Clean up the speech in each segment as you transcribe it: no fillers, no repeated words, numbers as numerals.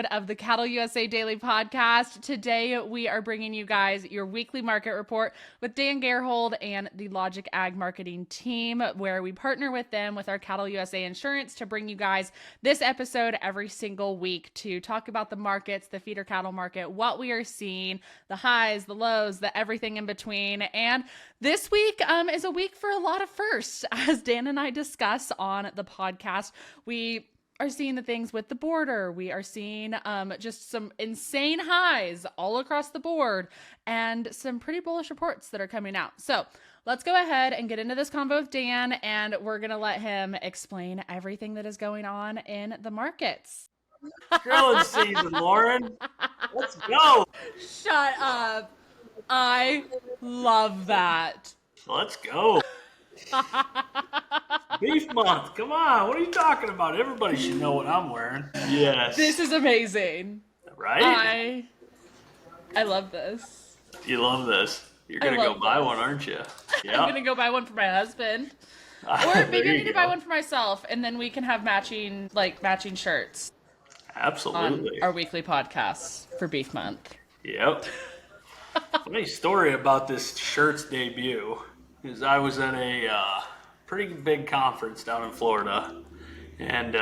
Of the Cattle USA Daily Podcast. Today we are bringing you guys your weekly market report with Dan Gerhold and the Logic Ag Marketing team, where we partner with them with our CattleUSA Insurance to bring you guys this episode every single week to talk about the markets, the feeder cattle market, what we are seeing, the highs, the lows, the everything in between. And this week is a week for a lot of firsts. As Dan and I discuss on the podcast, we are seeing the things with the border. We are seeing just some insane highs all across the board and some pretty bullish reports that are coming out. So let's go ahead and get into this convo with Dan, and we're going to let him explain everything that is going on in the markets. Grilling season, Lauren. Let's go. Shut up. I love that. Let's go. Beef month. Come on. What are you talking about? Everybody should know what I'm wearing. Yes. This is amazing. Right? I love this. You love this. You're going to go buy one, aren't you? Yeah. I'm going to go buy one for my husband. Or maybe I need to buy one for myself, and then we can have matching shirts. Absolutely. On our weekly podcast for Beef Month. Yep. Funny story about this shirt's debut is I was at a pretty big conference down in Florida, and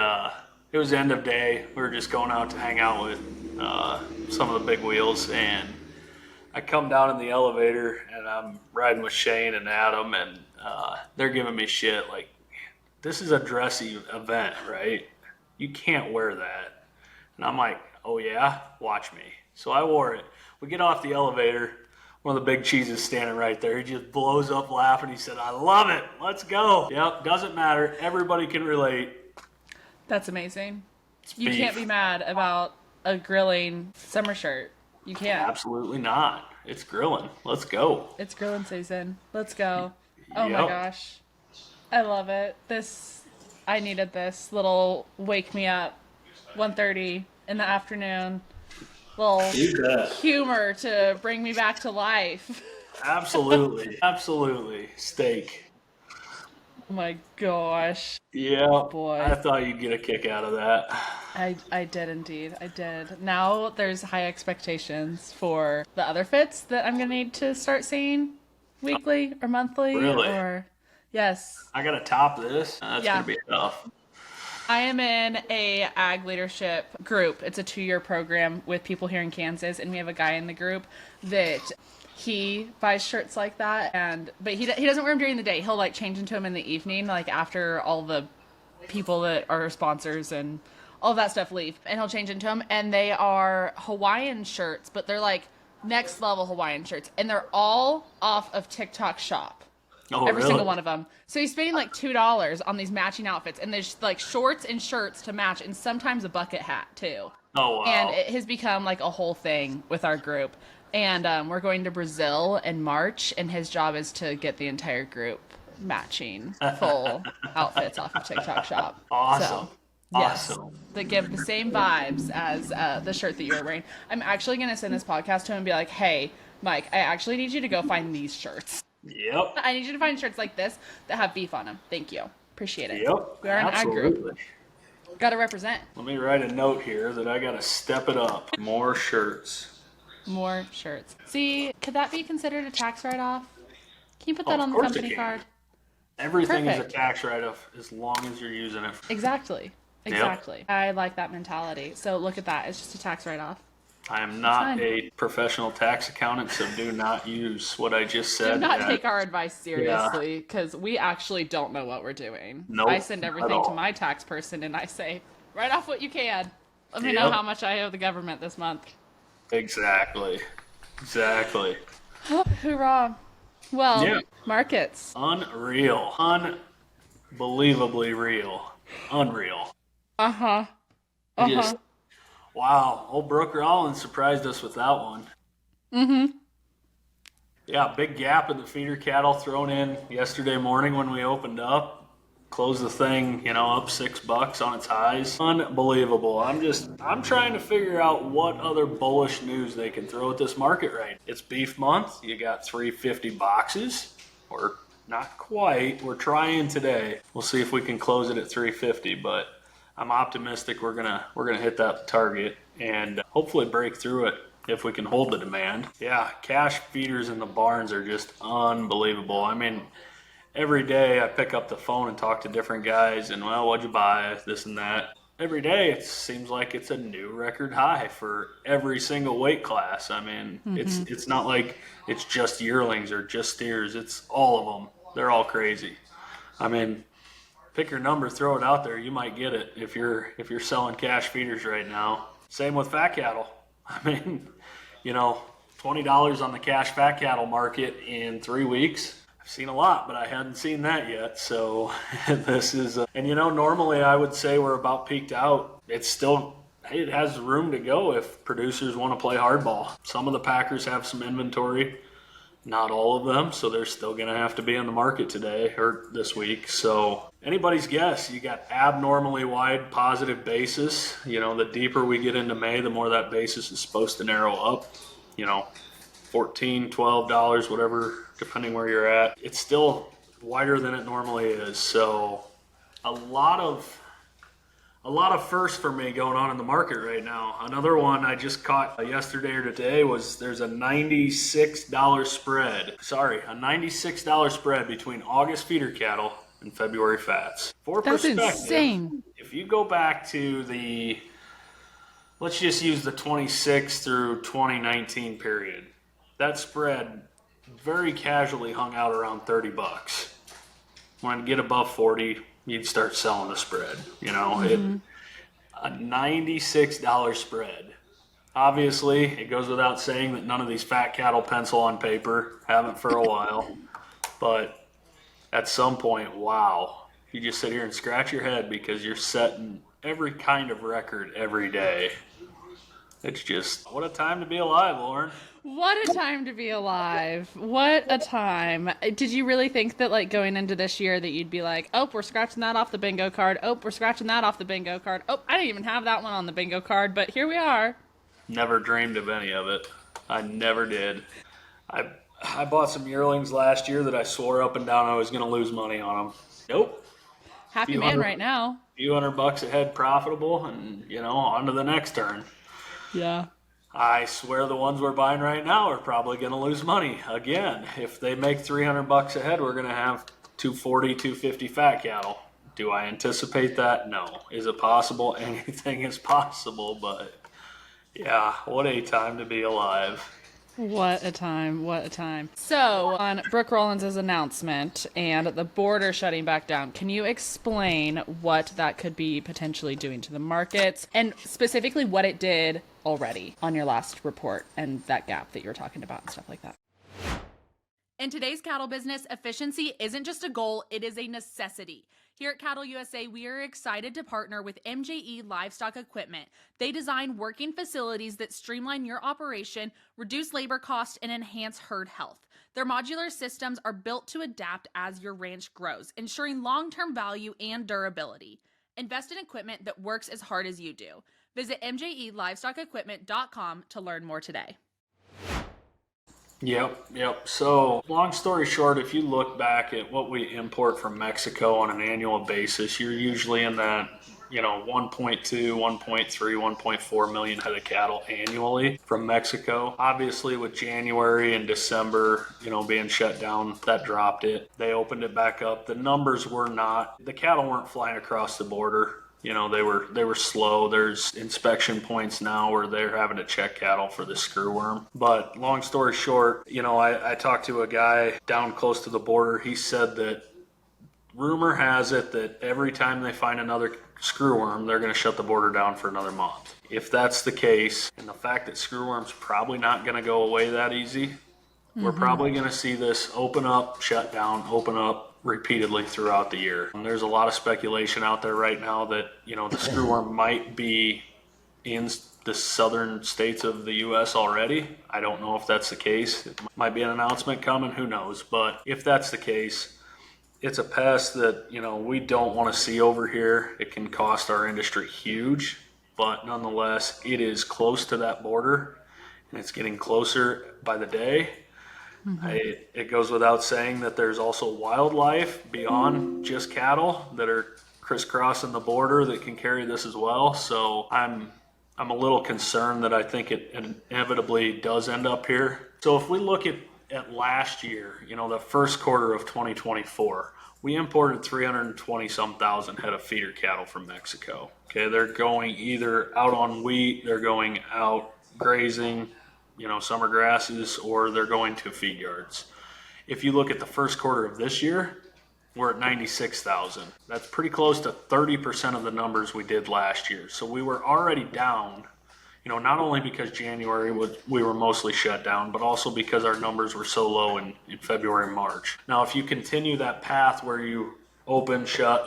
it was end of day. We were just going out to hang out with some of the big wheels, and I come down in the elevator, and I'm riding with Shane and Adam, and they're giving me shit like, this is a dressy event, right? You can't wear that. And I'm like, oh yeah? Watch me. So I wore it. We get off the elevator. One of the big cheeses standing right there. He just blows up laughing. He said, I love it. Let's go. Yep, doesn't matter. Everybody can relate. That's amazing. It's you beef. Can't be mad about a grilling summer shirt. You can't. Absolutely not. It's grilling. Let's go. It's grilling season. Let's go. Oh Yep. my gosh. I love it. I needed this little wake me up 1:30 in the afternoon. Little humor to bring me back to life. Absolutely. Absolutely. Steak. Oh my gosh. Yeah. Boy. I thought you'd get a kick out of that. I did indeed. I did. Now there's high expectations for the other fits that I'm going to need to start seeing weekly or monthly. Really? Yes. I got to top this. That's going to be tough. I am in a ag leadership group. It's a 2-year program with people here in Kansas, and we have a guy in the group that he buys shirts like that, but he doesn't wear them during the day. He'll like change into them in the evening, like after all the people that are sponsors and all of that stuff leave, and he'll change into them. And they are Hawaiian shirts, but they're like next level Hawaiian shirts, and they're all off of TikTok Shop. Oh, Every really? single one of them. So he's spending like $2 on these matching outfits, and there's like shorts and shirts to match, and sometimes a bucket hat too. Oh, wow. And it has become like a whole thing with our group. And we're going to Brazil in March, and his job is to get the entire group matching full outfits off of TikTok Shop. Awesome. So, yes, awesome. that give the same vibes as the shirt that you were wearing. I'm actually going to send this podcast to him and be like, hey, Mike, I actually need you to go find these shirts. Yep. I need you to find shirts like this that have beef on them. Thank you. Appreciate it. Yep. We are an ag group. Got to represent. Let me write a note here that I got to step it up. More shirts. More shirts. See, could that be considered a tax write-off? Can you put that on the company card? Everything Perfect. is a tax write-off as long as you're using it. Exactly. Exactly. Yep. I like that mentality. So look at that. It's just a tax write-off. I am not a professional tax accountant, so do not use what I just said. Do not take our advice seriously, because we actually don't know what we're doing. Nope, I send everything to my tax person, and I say, write off what you can. Let me know how much I owe the government this month. Exactly. Exactly. Hoorah. Well, markets. Unreal. Unbelievably real. Unreal. Uh-huh. Just, wow. Old Brooker Allen surprised us with that one. Mm-hmm. Yeah, big gap in the feeder cattle thrown in yesterday morning when we opened up. Closed the thing, up $6 on its highs. Unbelievable. I'm trying to figure out what other bullish news they can throw at this market right. It's beef month. You got 350 boxes, or not quite. We're trying today. We'll see if we can close it at 350, but I'm optimistic we're gonna hit that target. and hopefully break through it if we can hold the demand. Yeah, cash feeders in the barns are just unbelievable. I mean, every day I pick up the phone and talk to different guys and, well, what'd you buy? This and that. Every day it seems like it's a new record high for every single weight class. I mean, it's not like it's just yearlings or just steers. It's all of them. They're all crazy. I mean, pick your number, throw it out there. You might get it if you're selling cash feeders right now. Same with fat cattle. I mean, $20 on the cash fat cattle market in 3 weeks. I've seen a lot, but I hadn't seen that yet. So this is, and normally I would say we're about peaked out. It has room to go if producers want to play hardball. Some of the packers have some inventory, not all of them. So they're still going to have to be in the market today or this week. So anybody's guess. You got abnormally wide positive basis. The deeper we get into May, the more that basis is supposed to narrow up. $14, $12, whatever, depending where you're at. It's still wider than it normally is. So a lot of firsts for me going on in the market right now. Another one I just caught yesterday or today was there's a $96 spread. Sorry, a $96 spread between August feeder cattle and February fats. For That's perspective, insane. if you go back to let's just use the 26 through 2019 period. That spread very casually hung out around $30. When it get above 40, you'd start selling the spread. A $96 spread. Obviously, it goes without saying that none of these fat cattle pencil on paper. Haven't for a while. But at some point, wow, you just sit here and scratch your head because you're setting every kind of record every day. It's just, what a time to be alive, Lauren. What a time to be alive. What a time. Did you really think that going into this year that you'd be like, oh, we're scratching that off the bingo card. Oh, we're scratching that off the bingo card. Oh, I didn't even have that one on the bingo card, but here we are. Never dreamed of any of it. I never did. I bought some yearlings last year that I swore up and down I was going to lose money on them. Nope. Happy man right now. Few $100 a head profitable and, on to the next turn. Yeah. I swear the ones we're buying right now are probably going to lose money again. If they make $300 a head, we're going to have 240, 250 fat cattle. Do I anticipate that? No. Is it possible? Anything is possible, but yeah, what a time to be alive. What a time. What a time. So, on Brooke Rollins' announcement and the border shutting back down, can you explain what that could be potentially doing to the markets and specifically what it did already on your last report and that gap that you were talking about and stuff like that? In today's cattle business, efficiency isn't just a goal, it is a necessity. Here at CattleUSA, we are excited to partner with MJE Livestock Equipment. They design working facilities that streamline your operation, reduce labor costs, and enhance herd health. Their modular systems are built to adapt as your ranch grows, ensuring long-term value and durability. Invest in equipment that works as hard as you do. Visit mjelivestockequipment.com to learn more today. Yep. So, long story short, if you look back at what we import from Mexico on an annual basis, you're usually in that, 1.2, 1.3, 1.4 million head of cattle annually from Mexico. Obviously, with January and December, being shut down, that dropped it. They opened it back up. The numbers the cattle weren't flying across the border. They were slow. There's inspection points now where they're having to check cattle for the screwworm. But long story short, I talked to a guy down close to the border. He said that rumor has it that every time they find another screwworm, they're going to shut the border down for another month. If that's the case, and the fact that screwworm's probably not going to go away that easy, we're probably going to see this open up, shut down, open up repeatedly throughout the year. And there's a lot of speculation out there right now that, the screwworm might be in the southern states of the U.S. already. I don't know if that's the case. It might be an announcement coming, who knows. But if that's the case, it's a pest that, we don't want to see over here. It can cost our industry huge, but nonetheless, it is close to that border, and it's getting closer by the day. It goes without saying that there's also wildlife beyond just cattle that are crisscrossing the border that can carry this as well. So I'm I'm a little concerned that I think it inevitably does end up here. So if we look at last year, the first quarter of 2024, we imported 320-some thousand head of feeder cattle from Mexico. Okay, they're going either out on wheat, they're going out grazing, summer grasses, or they're going to feed yards. If you look at the first quarter of this year, we're at 96,000. That's pretty close to 30% of the numbers we did last year. So we were already down, not only because January we were mostly shut down, but also because our numbers were so low in February and March. Now, if you continue that path where you open, shut,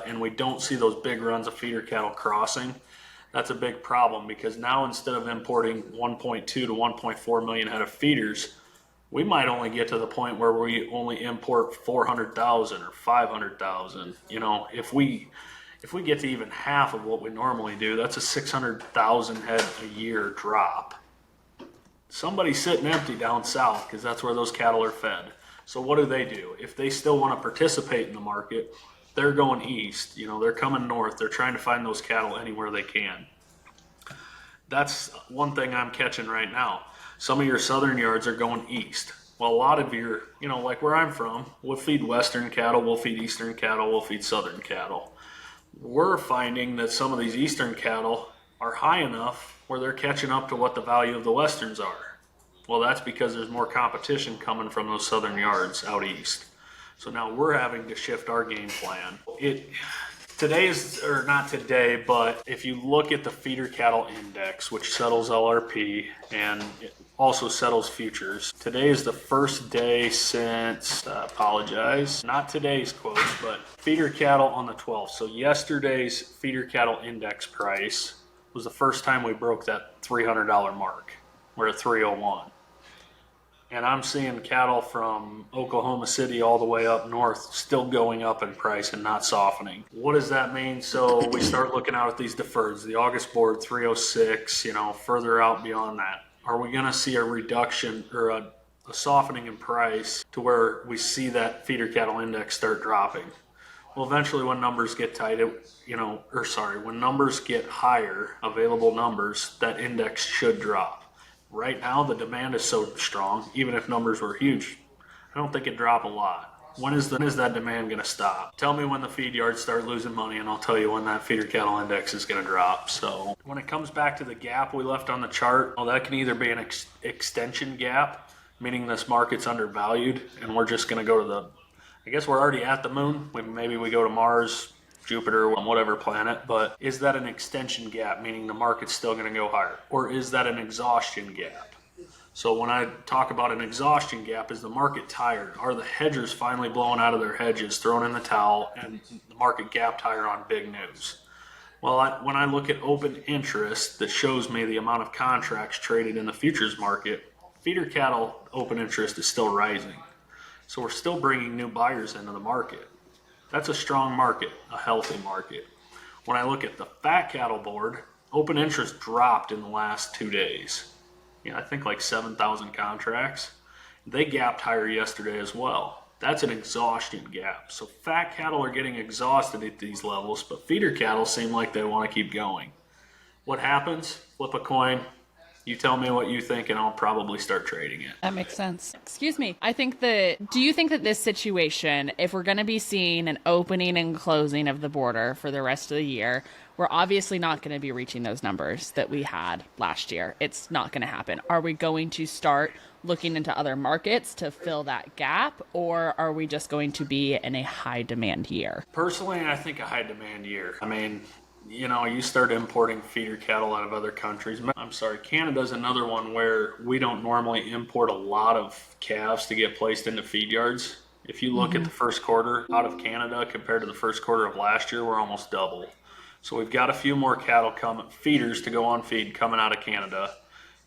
and we don't see those big runs of feeder cattle crossing, that's a big problem, because now instead of importing 1.2 to 1.4 million head of feeders, we might only get to the point where we only import 400,000 or 500,000. If we get to even half of what we normally do, that's a 600,000 head a year drop. Somebody's sitting empty down south, because that's where those cattle are fed. So what do? If they still want to participate in the market, they're going east. They're coming north. They're trying to find those cattle anywhere they can. That's one thing I'm catching right now. Some of your southern yards are going east. Well, a lot of your, like where I'm from, we'll feed western cattle, we'll feed eastern cattle, we'll feed southern cattle. We're finding that some of these eastern cattle are high enough where they're catching up to what the value of the westerns are. Well, that's because there's more competition coming from those southern yards out east. So now we're having to shift our game plan. Not today, but if you look at the feeder cattle index, which settles LRP and it also settles futures, today is the first day since, not today's quotes, but feeder cattle on the 12th. So yesterday's feeder cattle index price was the first time we broke that $300 mark. We're at 301. And I'm seeing cattle from Oklahoma City all the way up north still going up in price and not softening. What does that mean? So we start looking out at these deferreds, the August board 306, further out beyond that. Are we going to see a reduction or a softening in price to where we see that feeder cattle index start dropping? Well, eventually when numbers get tight, when numbers get higher, available numbers, that index should drop. Right now, the demand is so strong, even if numbers were huge, I don't think it'd drop a lot. When is that demand going to stop? Tell me when the feed yards start losing money, and I'll tell you when that feeder cattle index is going to drop. So when it comes back to the gap we left on the chart, well, that can either be an extension gap, meaning this market's undervalued, and we're just going to go to I guess we're already at the moon. Maybe we go to Mars, Jupiter, whatever planet, but is that an extension gap, meaning the market's still going to go higher? Or is that an exhaustion gap? So when I talk about an exhaustion gap, is the market tired? Are the hedgers finally blowing out of their hedges, throwing in the towel, and the market gapped higher on big news? Well, when I look at open interest that shows me the amount of contracts traded in the futures market, feeder cattle open interest is still rising. So we're still bringing new buyers into the market. That's a strong market, a healthy market. When I look at the fat cattle board, open interest dropped in the last 2 days. I think like 7,000 contracts. They gapped higher yesterday as well. That's an exhaustion gap. So fat cattle are getting exhausted at these levels, but feeder cattle seem like they want to keep going. What happens? Flip a coin. You tell me what you think, and I'll probably start trading it. That makes sense. Excuse me. Do you think that this situation, if we're going to be seeing an opening and closing of the border for the rest of the year, we're obviously not going to be reaching those numbers that we had last year. It's not going to happen. Are we going to start looking into other markets to fill that gap, or are we just going to be in a high demand year? Personally, I think a high demand year. You start importing feeder cattle out of other countries. Canada's another one where we don't normally import a lot of calves to get placed into feed yards. If you look at the first quarter out of Canada compared to the first quarter of last year, we're almost double. So we've got a few more cattle feeders to go on feed coming out of Canada.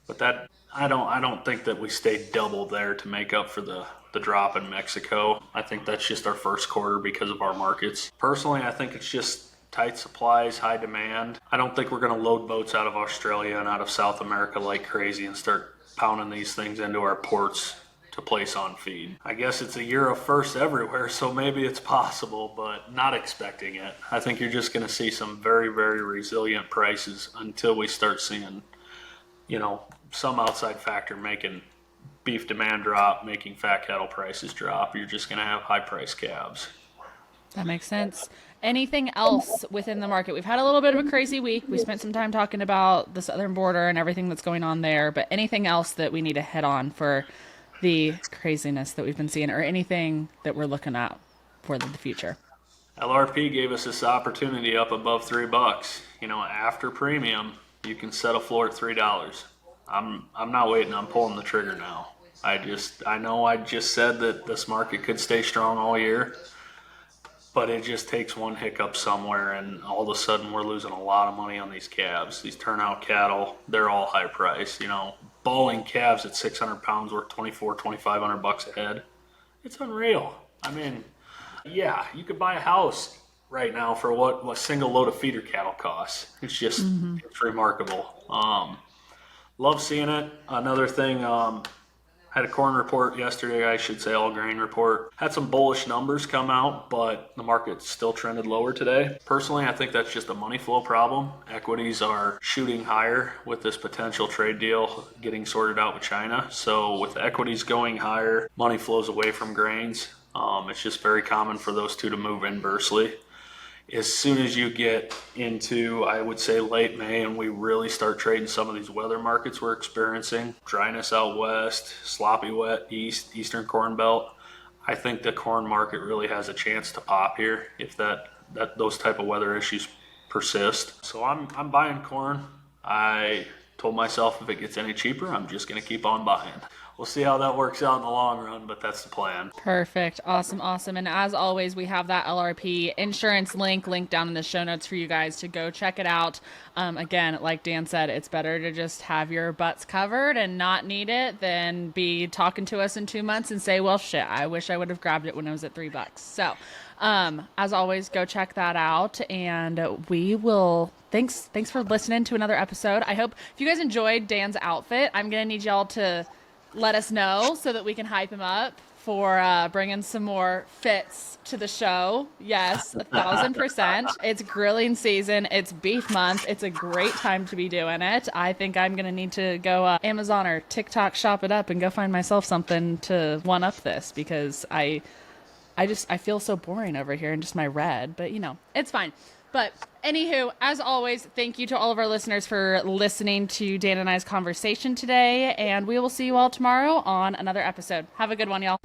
But that I don't think that we stayed double there to make up for the drop in Mexico. I think that's just our first quarter because of our markets. Personally, I think it's just tight supplies, high demand. I don't think we're going to load boats out of Australia and out of South America like crazy and start pounding these things into our ports to place on feed. I guess it's a year of firsts everywhere, so maybe it's possible, but not expecting it. I think you're just going to see some very, very resilient prices until we start seeing, some outside factor making beef demand drop, making fat cattle prices drop. You're just going to have high price calves. That makes sense. Anything else within the market? We've had a little bit of a crazy week. We spent some time talking about the southern border and everything that's going on there, but anything else that we need to hit on for the craziness that we've been seeing, or anything that we're looking at for the future? LRP gave us this opportunity up above $3. After premium, you can set a floor at $3. I'm not waiting. I'm pulling the trigger now. I know I just said that this market could stay strong all year, but it just takes one hiccup somewhere, and all of a sudden we're losing a lot of money on these calves. These turnout cattle, they're all high priced. Balling calves at 600 pounds worth $2,400-$2,500 a head. It's unreal. I mean, yeah, you could buy a house right now for what a single load of feeder cattle costs. It's just it's remarkable. Love seeing it. Another thing, had a corn report yesterday, I should say all grain report. Had some bullish numbers come out, but the market still trended lower today. Personally, I think that's just a money flow problem. Equities are shooting higher with this potential trade deal getting sorted out with China. So with equities going higher, money flows away from grains. It's just very common for those two to move inversely. As soon as you get into, I would say, late May, and we really start trading some of these weather markets we're experiencing, dryness out west, sloppy wet east, eastern corn belt, I think the corn market really has a chance to pop here if those type of weather issues persist. So I'm buying corn. I told myself if it gets any cheaper, I'm just going to keep on buying. We'll see how that works out in the long run, but that's the plan. Perfect. Awesome. And as always, we have that LRP insurance link down in the show notes for you guys to go check it out. Again, like Dan said, it's better to just have your butts covered and not need it than be talking to us in 2 months and say, well, shit, I wish I would have grabbed it when it was at $3. So, as always, go check that out, and we will. Thanks for listening to another episode. I hope if you guys enjoyed Dan's outfit, I'm going to need y'all to let us know so that we can hype him up for bringing some more fits to the show. Yes, 1,000%. It's grilling season. It's beef month. It's a great time to be doing it. I think I'm going to need to go Amazon or TikTok shop it up and go find myself something to one up this, because I feel so boring over here in just my red, but it's fine. But anywho, as always, thank you to all of our listeners for listening to Dan and I's conversation today, and we will see you all tomorrow on another episode. Have a good one, y'all.